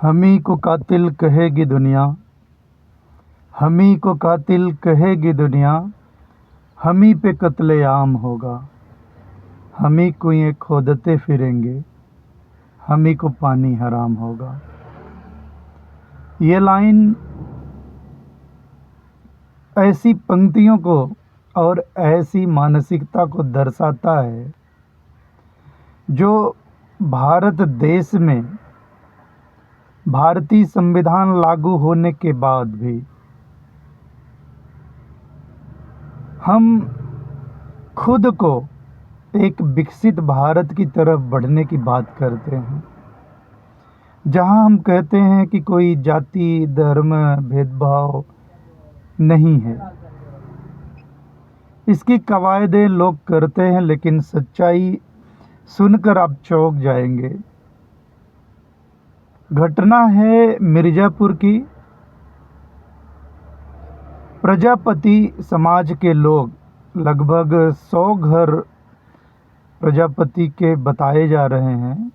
हमी को कातिल कहेगी दुनिया, हमी को कातिल कहेगी दुनिया, हमी पे कत्लेआम होगा। हमी कुएं खोदते फिरेंगे, हमी को पानी हराम होगा। ये लाइन ऐसी पंक्तियों को और ऐसी मानसिकता को दर्शाता है जो भारत देश में भारतीय संविधान लागू होने के बाद भी हम खुद को एक विकसित भारत की तरफ बढ़ने की बात करते हैं, जहां हम कहते हैं कि कोई जाति धर्म भेदभाव नहीं है। इसकी कवायदे लोग करते हैं, लेकिन सच्चाई सुनकर आप चौंक जाएंगे। घटना है मिर्ज़ापुर की। प्रजापति समाज के लोग, लगभग 100 घर प्रजापति के बताए जा रहे हैं।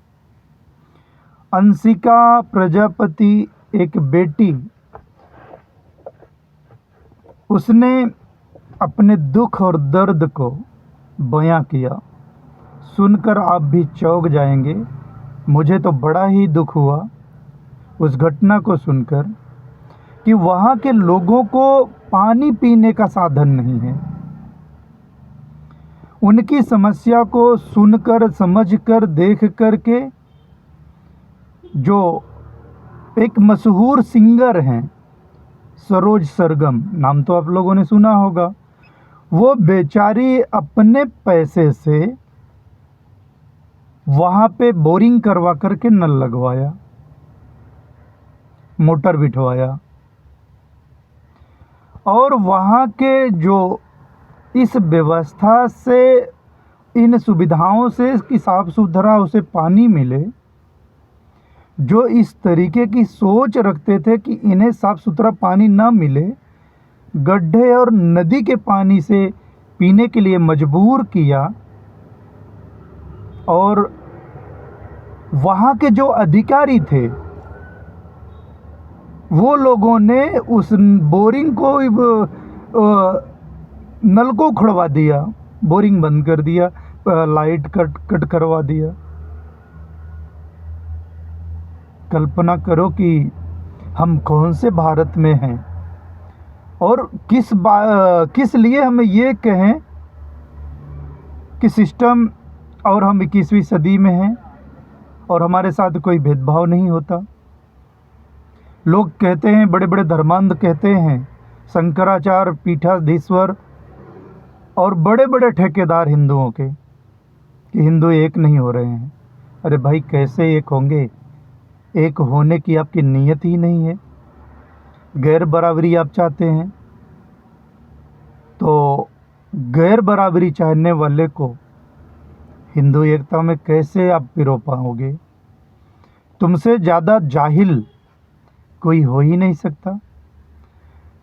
अंशिका प्रजापति एक बेटी, उसने अपने दुख और दर्द को बयां किया। सुनकर आप भी चौंक जाएंगे। मुझे तो बड़ा ही दुख हुआ उस घटना को सुनकर कि वहाँ के लोगों को पानी पीने का साधन नहीं है। उनकी समस्या को सुनकर, समझकर, देख कर के जो एक मशहूर सिंगर हैं सरोज सरगम, नाम तो आप लोगों ने सुना होगा, वो बेचारी अपने पैसे से वहाँ पे बोरिंग करवा करके नल लगवाया, मोटर बिठवाया। और वहाँ के जो इस व्यवस्था से, इन सुविधाओं से कि साफ सुथरा उसे पानी मिले, जो इस तरीके की सोच रखते थे कि इन्हें साफ सुथरा पानी ना मिले, गड्ढे और नदी के पानी से पीने के लिए मजबूर किया। और वहाँ के जो अधिकारी थे वो लोगों ने उस बोरिंग को, नल को उखड़वा दिया, बोरिंग बंद कर दिया, लाइट कट करवा दिया। कल्पना करो कि हम कौन से भारत में हैं और किस लिए हम ये कहें कि सिस्टम और हम 21वीं सदी में हैं और हमारे साथ कोई भेदभाव नहीं होता। लोग कहते हैं, बड़े बड़े धर्मांध कहते हैं, शंकराचार्य, पीठाधीश्वर और बड़े बड़े ठेकेदार हिंदुओं के, कि हिंदू एक नहीं हो रहे हैं। अरे भाई, कैसे एक होंगे? एक होने की आपकी नीयत ही नहीं है। गैर बराबरी आप चाहते हैं, तो गैर बराबरी चाहने वाले को हिंदू एकता में कैसे आप पिरो पाओगे? तुमसे ज़्यादा जाहिल कोई हो ही नहीं सकता।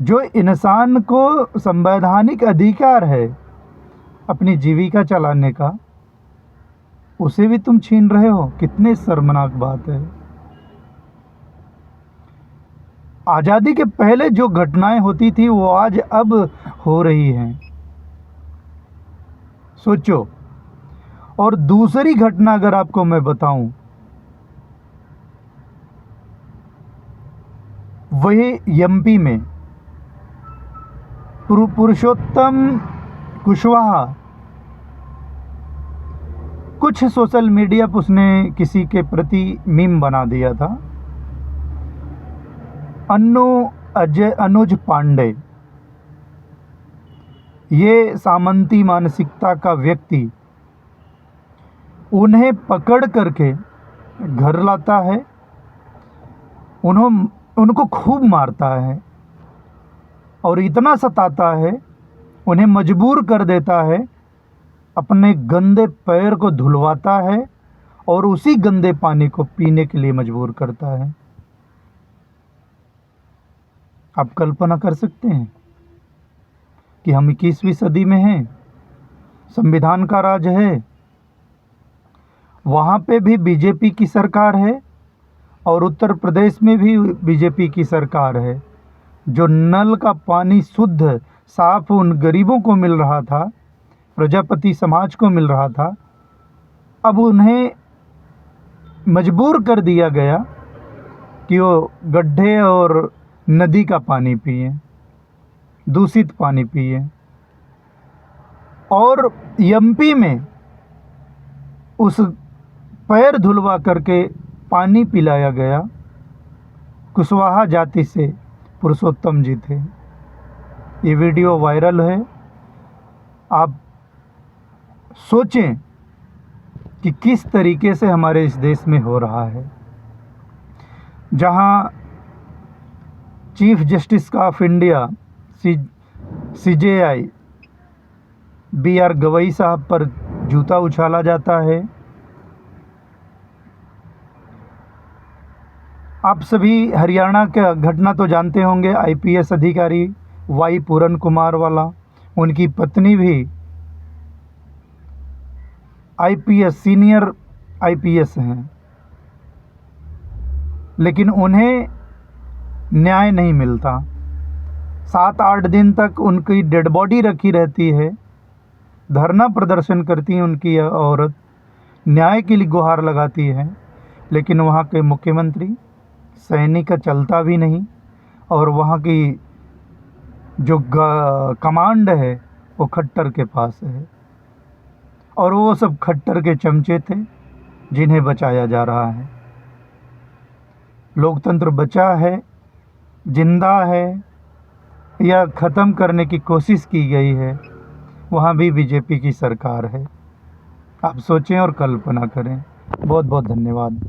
जो इंसान को संवैधानिक अधिकार है अपनी जीविका चलाने का, उसे भी तुम छीन रहे हो। कितनी शर्मनाक बात है। आज़ादी के पहले जो घटनाएं होती थी वो आज अब हो रही हैं, सोचो। और दूसरी घटना अगर आपको मैं बताऊं, वही एमपी में पुरुषोत्तम कुशवाहा, कुछ सोशल मीडिया पर उसने किसी के प्रति मीम बना दिया था। अनुज पांडे, ये सामंती मानसिकता का व्यक्ति, उन्हें पकड़ करके घर लाता है, उनको खूब मारता है और इतना सताता है, उन्हें मजबूर कर देता है, अपने गंदे पैर को धुलवाता है और उसी गंदे पानी को पीने के लिए मजबूर करता है। आप कल्पना कर सकते हैं कि हम 21वीं सदी में हैं, संविधान का राज है, वहाँ पे भी बीजेपी की सरकार है और उत्तर प्रदेश में भी बीजेपी की सरकार है। जो नल का पानी शुद्ध साफ उन गरीबों को मिल रहा था, प्रजापति समाज को मिल रहा था, अब उन्हें मजबूर कर दिया गया कि वो गड्ढे और नदी का पानी पिए, दूषित पानी पिए। और एमपी में उस पैर धुलवा करके पानी पिलाया गया। कुशवाहा जाति से पुरुषोत्तम जी थे। ये वीडियो वायरल है। आप सोचें कि किस तरीके से हमारे इस देश में हो रहा है, जहां chief justice of India CJI BR Gavai साहब पर जूता उछाला जाता है। आप सभी हरियाणा का घटना तो जानते होंगे। IPS अधिकारी Y पूरन कुमार वाला, उनकी पत्नी भी IPS सीनियर IPS हैं, लेकिन उन्हें न्याय नहीं मिलता। 7-8 दिन तक उनकी डेड बॉडी रखी रहती है, धरना प्रदर्शन करती है उनकी औरत, न्याय के लिए गुहार लगाती है, लेकिन वहाँ के मुख्यमंत्री सैनिक का चलता भी नहीं, और वहाँ की जो कमांड है वो खट्टर के पास है, और वो सब खट्टर के चमचे थे जिन्हें बचाया जा रहा है। लोकतंत्र बचा है, जिंदा है, या ख़त्म करने की कोशिश की गई है, वहाँ भी बीजेपी की सरकार है। आप सोचें और कल्पना करें। बहुत बहुत धन्यवाद।